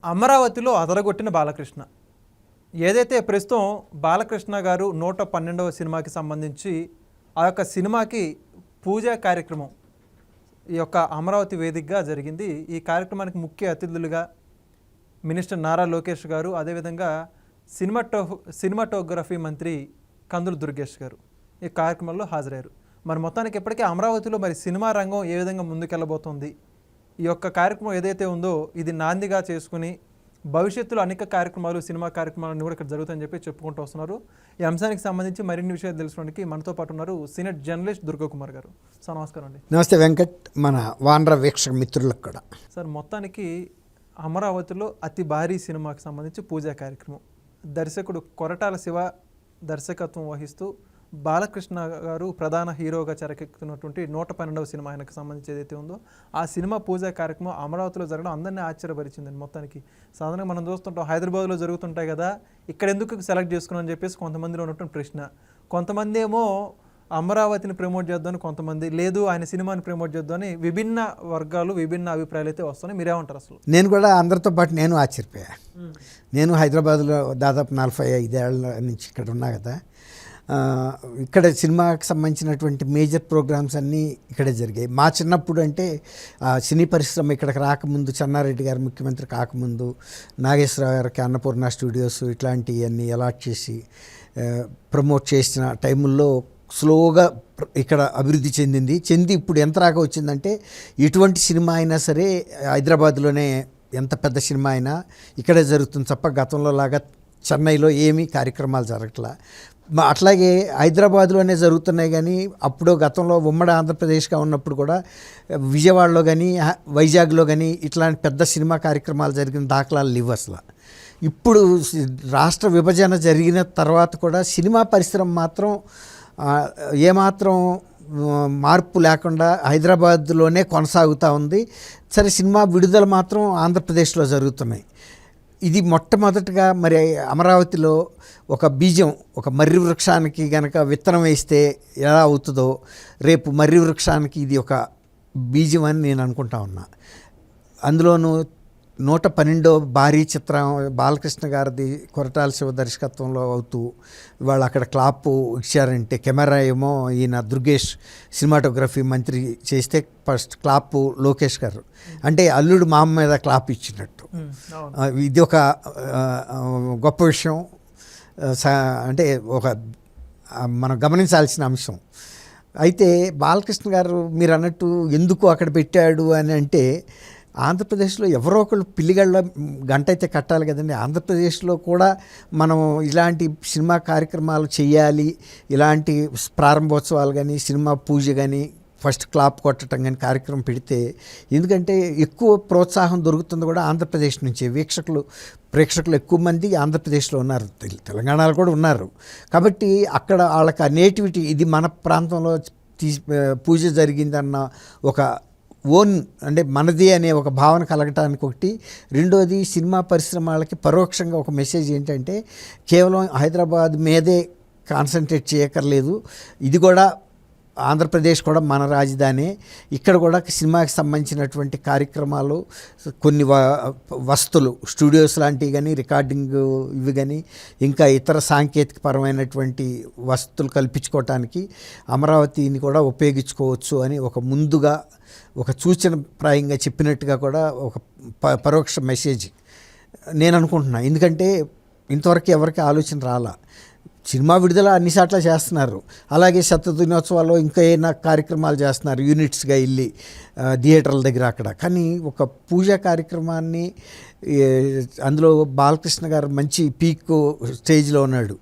అమరావతిలో అదరగొట్టిన బాలకృష్ణ. ఏదైతే ప్రస్తుతం బాలకృష్ణ గారు 112వ సినిమాకి సంబంధించి ఆ యొక్క సినిమాకి పూజా కార్యక్రమం ఈ యొక్క అమరావతి వేదికగా జరిగింది. ఈ కార్యక్రమానికి ముఖ్య అతిథులుగా మినిస్టర్ నారా లోకేష్ గారు, అదేవిధంగా సినిమాటోగ్రఫీ మంత్రి కందుల దుర్గేష్ గారు ఈ కార్యక్రమంలో హాజరయ్యారు. మరి మొత్తానికి ఇప్పటికే అమరావతిలో మరి సినిమా రంగం ఏ విధంగా ముందుకెళ్ళబోతోంది, ఈ యొక్క కార్యక్రమం ఏదైతే ఉందో ఇది నాందిగా చేసుకుని భవిష్యత్తులో అనేక కార్యక్రమాలు, సినిమా కార్యక్రమాలన్నీ కూడా ఇక్కడ జరుగుతాయని చెప్పి చెప్పుకుంటూ వస్తున్నారు. ఈ అంశానికి సంబంధించి మరిన్ని విషయాలు తెలుసుకోవడానికి మనతో పాటు ఉన్నారు సీనియర్ జర్నలిస్ట్ దుర్గాకుమార్ గారు. సార్ నమస్కారం అండి. నమస్తే వెంకట్, మన వానర వీక్షక మిత్రులకు కూడా. సార్ మొత్తానికి అమరావతిలో అతి భారీ సినిమాకి సంబంధించి పూజా కార్యక్రమం, దర్శకుడు కొరటాల శివ దర్శకత్వం వహిస్తూ బాలకృష్ణ గారు ప్రధాన హీరోగా తెరకెక్కుతున్నటువంటి 112వ సినిమా ఆయనకు సంబంధించి ఏదైతే ఉందో ఆ సినిమా పూజా కార్యక్రమం అమరావతిలో జరగడం అందరినీ ఆశ్చర్యపరిచిందండి. మొత్తానికి సాధారణంగా మనం చూస్తుంటాం హైదరాబాద్లో జరుగుతుంటాయి కదా, ఇక్కడ ఎందుకు సెలెక్ట్ చేసుకున్నాం అని చెప్పేసి కొంతమందిలో ఉన్నటువంటి ప్రశ్న. కొంతమంది ఏమో అమరావతిని ప్రమోట్ చేద్దామని, కొంతమంది లేదు ఆయన సినిమాని ప్రమోట్ చేద్దామని, విభిన్న వర్గాలు విభిన్న అభిప్రాయాలు అయితే వస్తున్నాయి. మీరేమంటారు? అసలు నేను కూడా అందరితో పాటు నేను ఆశ్చర్యపోయా. నేను హైదరాబాద్లో దాదాపు 45 ఏళ్ళ నుంచి ఇక్కడ ఉన్నా కదా. ఇక్కడ సినిమాకి సంబంధించినటువంటి మేజర్ ప్రోగ్రామ్స్ అన్నీ ఇక్కడే జరిగాయి. మా చిన్నప్పుడు అంటే సినీ పరిశ్రమ ఇక్కడికి రాకముందు, చెన్నారెడ్డి గారు ముఖ్యమంత్రి కాకముందు నాగేశ్వరరావు గారికి అన్నపూర్ణ స్టూడియోస్ ఇట్లాంటివన్నీ అలాట్ చేసి ప్రమోట్ చేసిన టైముల్లో స్లోగా ఇక్కడ అభివృద్ధి చెంది ఇప్పుడు ఎంత రాక వచ్చిందంటే ఎటువంటి సినిమా అయినా సరే హైదరాబాద్లోనే, ఎంత పెద్ద సినిమా అయినా ఇక్కడే జరుగుతుంది తప్ప గతంలో లాగా చెన్నైలో ఏమీ కార్యక్రమాలు జరగట్లా. అట్లాగే హైదరాబాద్లోనే జరుగుతున్నాయి. కానీ అప్పుడు గతంలో ఉమ్మడి ఆంధ్రప్రదేశ్గా ఉన్నప్పుడు కూడా విజయవాడలో కానీ వైజాగ్లో కానీ ఇట్లాంటి పెద్ద సినిమా కార్యక్రమాలు జరిగిన దాఖలాలు లేవు అసలు. ఇప్పుడు రాష్ట్ర విభజన జరిగిన తర్వాత కూడా సినిమా పరిశ్రమ మాత్రం ఏమాత్రం మార్పు లేకుండా హైదరాబాద్లోనే కొనసాగుతూ ఉంది. సరే, సినిమా విడుదల మాత్రం ఆంధ్రప్రదేశ్లో జరుగుతున్నాయి. ఇది మొట్టమొదటిగా మరి అమరావతిలో ఒక బీజం, ఒక మర్రి వృక్షానికి గనక విత్తనం వేస్తే ఎలా అవుతుందో రేపు మర్రి వృక్షానికి ఇది ఒక బీజం అని నేను అనుకుంటా ఉన్నా. అందులోనూ 112వ భారీ చిత్రం బాలకృష్ణ గారిది కొరటాల శివ దర్శకత్వంలో అవుతూ వాళ్ళు అక్కడ క్లాప్ ఇచ్చారంటే, కెమెరా ఏమో ఈయన దుర్గేష్ సినిమాటోగ్రఫీ మంత్రి చేస్తే ఫస్ట్ క్లాప్ లోకేష్ గారు, అంటే అల్లుడు మామ మీద క్లాప్ ఇచ్చినట్టు. ఇది ఒక గొప్ప విషయం, అంటే ఒక మనం గమనించాల్సిన అంశం. అయితే బాలకృష్ణ గారు మీరు అన్నట్టు ఎందుకు అక్కడ పెట్టాడు అని అంటే, ఆంధ్రప్రదేశ్లో ఎవరో ఒకళ్ళు పిల్లిగళ్ళ గంట అయితే కట్టాలి కదండి. ఆంధ్రప్రదేశ్లో కూడా మనం ఇలాంటి సినిమా కార్యక్రమాలు చేయాలి, ఇలాంటి ప్రారంభోత్సవాలు కానీ, సినిమా పూజ కానీ, ఫస్ట్ క్లాప్ కొట్టడం కానీ కార్యక్రమం పెడితే, ఎందుకంటే ఎక్కువ ప్రోత్సాహం దొరుకుతుంది కూడా ఆంధ్రప్రదేశ్ నుంచే. ప్రేక్షకులు ఎక్కువ మంది ఆంధ్రప్రదేశ్లో ఉన్నారు, తెలంగాణలో కూడా ఉన్నారు. కాబట్టి అక్కడ వాళ్ళకి ఆ నేటివిటీ, ఇది మన ప్రాంతంలో పూజ జరిగిందన్న ఒక ఓన్, అంటే మనది అనే ఒక భావన కలగటానికి ఒకటి. రెండోది, సినిమా పరిశ్రమ వాళ్ళకి పరోక్షంగా ఒక మెసేజ్ ఏంటంటే, కేవలం హైదరాబాద్ మీదే కాన్సన్ట్రేట్ చేయక్కర్లేదు, ఇది కూడా ఆంధ్రప్రదేశ్ కూడా మన రాజధాని, ఇక్కడ కూడా సినిమాకి సంబంధించినటువంటి కార్యక్రమాలు, కొన్ని వస్తువులు, స్టూడియోస్ లాంటివి కానీ, రికార్డింగ్ ఇవి కానీ, ఇంకా ఇతర సాంకేతిక పరమైనటువంటి వస్తువులు కల్పించుకోవటానికి అమరావతిని కూడా ఉపయోగించుకోవచ్చు అని ఒక ముందుగా ఒక సూచన ప్రాయంగా చెప్పినట్టుగా కూడా ఒక పరోక్ష మెసేజ్ నేను అనుకుంటున్నాను. ఎందుకంటే ఇంతవరకు ఎవరికి ఆలోచన రాలా. సినిమా విడుదల అన్నిసార్లు చేస్తున్నారు, అలాగే శతదినోత్సవాల్లో ఇంకా ఏమైనా కార్యక్రమాలు చేస్తున్నారు యూనిట్స్గా వెళ్ళి థియేటర్ల దగ్గర అక్కడ. కానీ ఒక పూజా కార్యక్రమాన్ని, అందులో బాలకృష్ణ గారు మంచి పీక్ స్టేజ్లో ఉన్నాడు.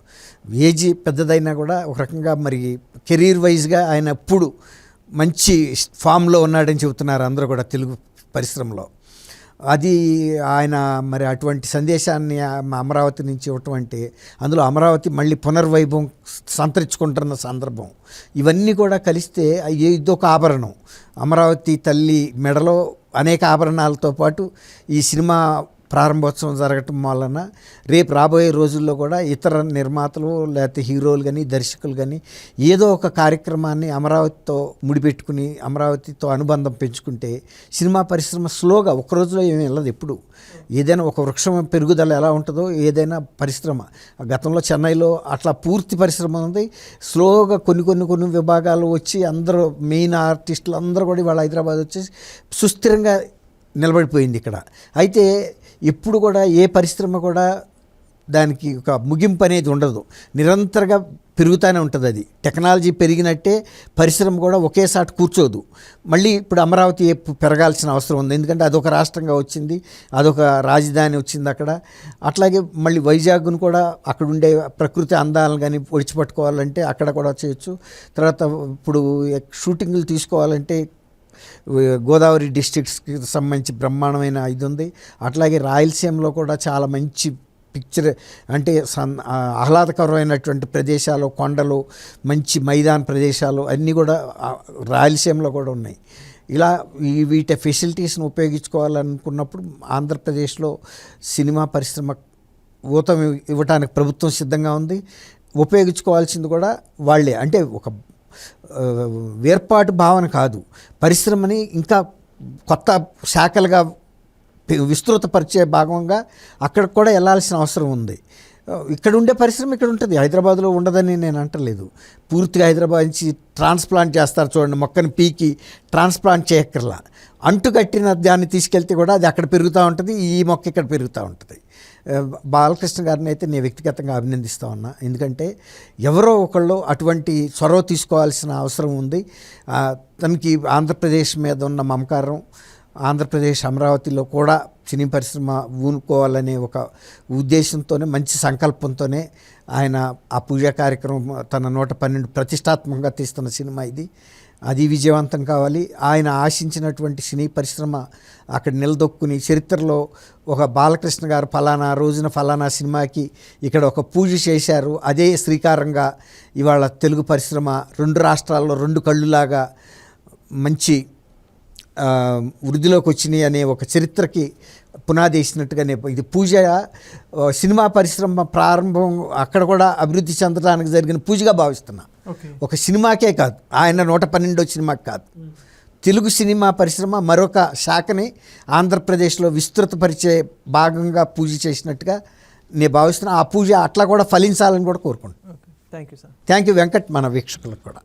ఏజ్ పెద్దదైనా కూడా ఒక రకంగా మరి కెరీర్ వైజ్గా ఆయన ఎప్పుడు మంచి ఫామ్లో ఉన్నాడని చెబుతున్నారు అందరూ కూడా తెలుగు పరిశ్రమలో. అది ఆయన మరి అటువంటి సందేశాన్ని అమరావతి నుంచి ఇవ్వటం అంటే, అందులో అమరావతి మళ్ళీ పునర్వైభవం సంతరించుకుంటున్న సందర్భం, ఇవన్నీ కూడా కలిస్తే ఇదొక ఆభరణం. అమరావతి తల్లి మెడలో అనేక ఆభరణాలతో పాటు ఈ సినిమా ప్రారంభోత్సవం జరగటం వలన రేపు రాబోయే రోజుల్లో కూడా ఇతర నిర్మాతలు లేకపోతే హీరోలు కానీ దర్శకులు కానీ ఏదో ఒక కార్యక్రమాన్ని అమరావతితో ముడిపెట్టుకుని అమరావతితో అనుబంధం పెంచుకుంటే సినిమా పరిశ్రమ స్లోగా ఒక రోజులో ఏమీ వెళ్ళదు. ఎప్పుడు ఏదైనా ఒక వృక్షం పెరుగుదల ఎలా ఉంటుందో ఏదైనా పరిశ్రమ, గతంలో చెన్నైలో అట్లా పూర్తి పరిశ్రమ ఉంది. స్లోగా కొన్ని విభాగాలు వచ్చి అందరూ మెయిన్ ఆర్టిస్టులు అందరూ కూడా ఇవాళ హైదరాబాద్ వచ్చేసి సుస్థిరంగా నిలబడిపోయింది ఇక్కడ. అయితే ఇప్పుడు కూడా ఏ పరిశ్రమ కూడా దానికి ఒక ముగింపు అనేది ఉండదు, నిరంతరంగా పెరుగుతూనే ఉంటుంది. అది టెక్నాలజీ పెరిగినట్టే పరిశ్రమ కూడా ఒకేసారి కూర్చోదు. మళ్ళీ ఇప్పుడు అమరావతి పెరగాల్సిన అవసరం ఉంది, ఎందుకంటే అదొక రాష్ట్రంగా వచ్చింది, అదొక రాజధాని వచ్చింది అక్కడ. అట్లాగే మళ్ళీ వైజాగ్ను కూడా అక్కడ ఉండే ప్రకృతి అందాలను కానీ ఒడిచిపట్టుకోవాలంటే అక్కడ కూడా చేయొచ్చు. తర్వాత ఇప్పుడు షూటింగ్లు తీసుకోవాలంటే గోదావరి డిస్ట్రిక్ట్స్కి సంబంధించి బ్రహ్మాండమైన ఇది ఉంది. అట్లాగే రాయలసీమలో కూడా చాలా మంచి పిక్చర్ అంటే ఆహ్లాదకరమైనటువంటి ప్రదేశాలు, కొండలు, మంచి మైదాన ప్రదేశాలు అన్నీ కూడా రాయలసీమలో కూడా ఉన్నాయి. ఇలా వీటి ఫెసిలిటీస్ని ఉపయోగించుకోవాలనుకున్నప్పుడు ఆంధ్రప్రదేశ్లో సినిమా పరిశ్రమ ఊతం ఇవ్వడానికి ప్రభుత్వం సిద్ధంగా ఉంది. ఉపయోగించుకోవాల్సింది కూడా వాళ్ళే. అంటే ఒక వేర్పాటు భావన కాదు, పరిశ్రమని ఇంకా కొత్త శాఖలుగా విస్తృతపరిచే భాగంగా అక్కడికి కూడా వెళ్ళాల్సిన అవసరం ఉంది. ఇక్కడ ఉండే పరిశ్రమ ఇక్కడ ఉంటుంది, హైదరాబాద్లో ఉండదని నేను అంటలేదు. పూర్తిగా హైదరాబాద్ నుంచి ట్రాన్స్ప్లాంట్ చేస్తారు చూడండి, మొక్కని పీకి ట్రాన్స్ప్లాంట్ చేయక్కర్లా, అంటుకట్టిన దాన్ని తీసుకెళ్తే కూడా అది అక్కడ పెరుగుతూ ఉంటుంది, ఈ మొక్క ఇక్కడ పెరుగుతూ ఉంటుంది. బాలకృష్ణ గారిని అయితే నేను వ్యక్తిగతంగా అభినందిస్తూ ఉన్నా, ఎందుకంటే ఎవరో ఒకళ్ళు అటువంటి చొరవ తీసుకోవాల్సిన అవసరం ఉంది. తనకి ఆంధ్రప్రదేశ్ మీద ఉన్న మమకారం, ఆంధ్రప్రదేశ్ అమరావతిలో కూడా సినీ పరిశ్రమ ఊనుకోవాలనే ఒక ఉద్దేశంతోనే, మంచి సంకల్పంతోనే ఆయన ఆ పూజా కార్యక్రమం తన 112 ప్రతిష్టాత్మకంగా తీస్తున్న సినిమా ఇది. అది విజయవంతం కావాలి. ఆయన ఆశించినటువంటి సినీ పరిశ్రమ అక్కడ నిలదొక్కుని చరిత్రలో ఒక బాలకృష్ణ గారు ఫలానా రోజున ఫలానా సినిమాకి ఇక్కడ ఒక పూజ చేశారు, అదే శ్రీకారంగా ఇవాళ తెలుగు పరిశ్రమ 2 రాష్ట్రాల్లో 2 కళ్ళులాగా మంచి వృద్ధిలోకి వచ్చినాయి అనే ఒక చరిత్రకి పునాది వేసినట్టుగానే ఇది పూజ. సినిమా పరిశ్రమ ప్రారంభం అక్కడ కూడా అభివృద్ధి చెందడానికి జరిగిన పూజగా భావిస్తున్నా. ఒక సినిమాకే కాదు, ఆయన 112 సినిమాకి కాదు, తెలుగు సినిమా పరిశ్రమ మరొక శాఖని ఆంధ్రప్రదేశ్లో విస్తృతపరిచే భాగంగా పూజ చేసినట్టుగా నేను భావిస్తున్నా. ఆ పూజ అట్లా కూడా ఫలించాలని కూడా కోరుకుంటున్నాను. Thank you sir. Thank you Venkat, మన వీక్షకులకు కూడా.